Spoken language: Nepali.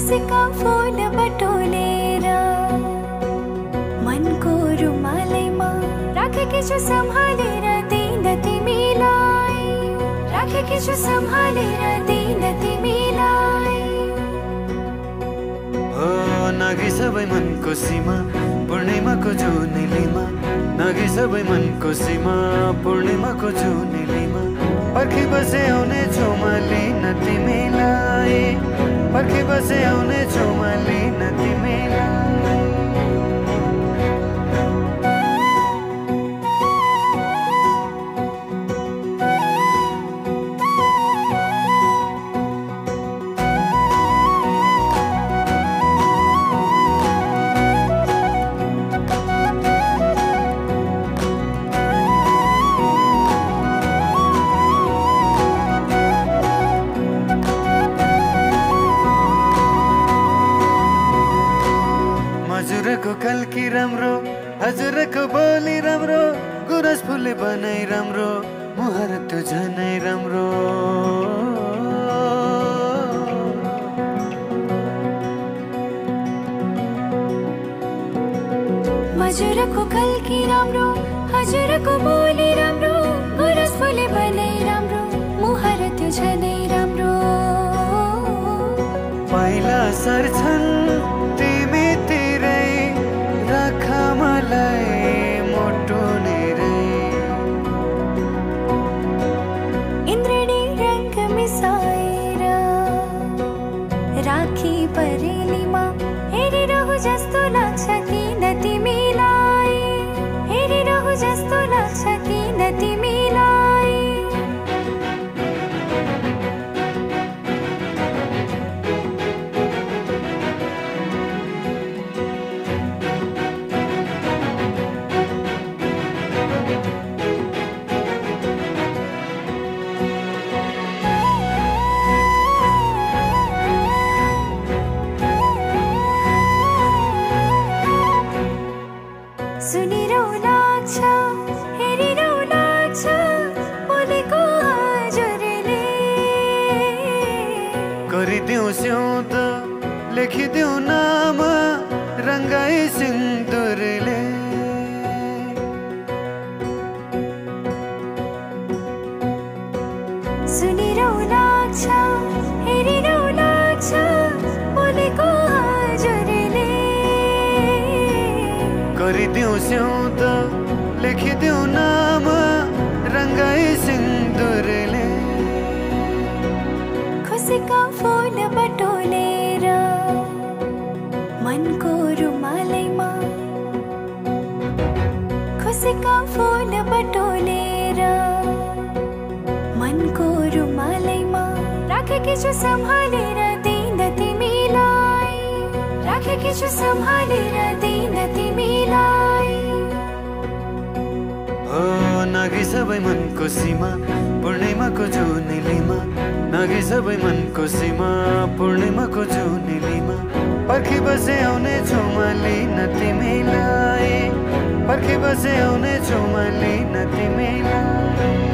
खुसीका फूल बटोलेर मनको रुमालैमा राखेकी छु सम्हालेर दिन तिमीलाई, राखेकी छु सम्हालेर दिन तिमीलाई। हो नागी सबै मनको सीमा पूर्णिमाको जुनेलीमा, नागी सबै मनको सीमा पूर्णिमाको जुनेलीमा। पर्खी बसे आउने छु म लिन तिमीलाई, पर्खी बसे आउने छु म लिन तिमीलाई। हजुरको कल्की राम्रो, हजुरको बोली राम्रो, गुरस फुले बनाई राम्रो, मुहार त्यो झनै राम्रो। हजुरको कल्की राम्रो, हजुरको बोली राम्रो, गुरस फुले बनाई राम्रो, मुहार त्यो झनै राम्रो। पहिला सर्छन् तिमी राख मलाई मोटो नेरै, इन्द्रणी रंग मिसाएर राखी परेलीमा हेरिरहु जस्तो लाग्छ किन तिमीलाई, हेरिरहु जस्तो लाग्छ किन तिमीलाई। सुनिरहु लाग्छ, हेरिरहु लाग्छ बोलेको हजुरले। गरिदेऊ स्याउद लेखिदेऊ नाम रङ्गाई सिन्दुरले। सुनिरहु लाग्छ, हेरिरहु लाग्छ बोलेको हजुरले। गरिदेऊ स्याउद लेखिदेऊ नाम रङ्गाई सिन्दुरले। खुसीका फूल बटोलेर मनको रुमालैमा, खुसीका फूल बटोलेर मनको रुमालैमा राखेकी छु सम्हालेर दिन तिमीलाई, राखेकी छु सम्हालेर दिन तिमीलाई। हो नागी सबै मनको सीमा पूर्णिमाको जुनेलीमा, नागी सबै मनको सीमा पूर्णिमाको जुनेलीमा। पर्खी बसे आउने छु म लिन तिमीलाई, पर्खी बसे आउने छु म लिन तिमीलाई।